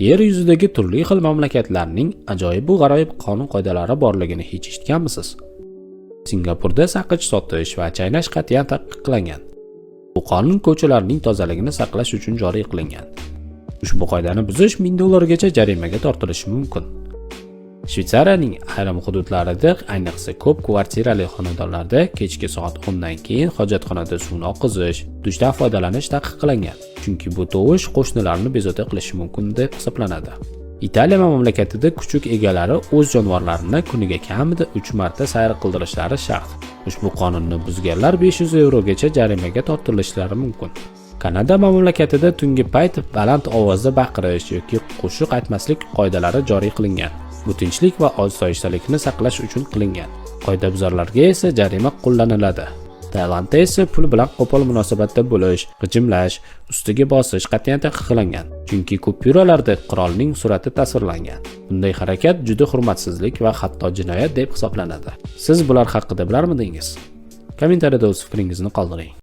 Yer yuzidagi turli xil mamlakatlarning ajoyib va g'aroyib qonun-qoidalari borligini hech eshitganmisiz? Singapurda saqich sotish va chaynash qat'iyan taqiqlangan. Bu qonun ko'chalarning tozaligini saqlash uchun joriy qilingan. Ushbu qoidani buzish $1000 gacha jarimaga tortilishi mumkin. Shveysariyaning ayrim hududlarida, ayniqsa ko'p kvartirali xonadonlarda kechki soat 10 dan keyin hojatxonada suvni oqizish, dushdan foydalanish taqiqlangan, chunki bu tovush qo'shnilarni bezovta qilishi mumkin deb hisoblanadi. Italiya mamlakatida kuchuk egalari o'z jonivorlarini kuniga kamida 3 marta sayr qildirishlari shart. Ushbu qonunni buzganlar €500 gacha jarimaga tortilishlari mumkin. Kanada mamlakatida tungi payt baland ovozda baqirish yoki qo'shiq aytmaslik qoidalari joriy qilingan. Bu tinchlik va osoyishtalikni saqlash uchun qilingan. Qoidabuzarlarga esa jarima qo'llaniladi. Tailandda esa pul bilan qo'pol munosabatda bo'lish, g'ijimlash, ustiga bosish qat'iyan taqiqlangan, chunki kupyuralarda qirolning surati tasvirlangan. Bunday harakat juda hurmatsizlik va hatto jinoyat deb hisoblanadi. Siz bular haqida bilarmidingiz? Kommentariyada o'z fikringizni qoldiring.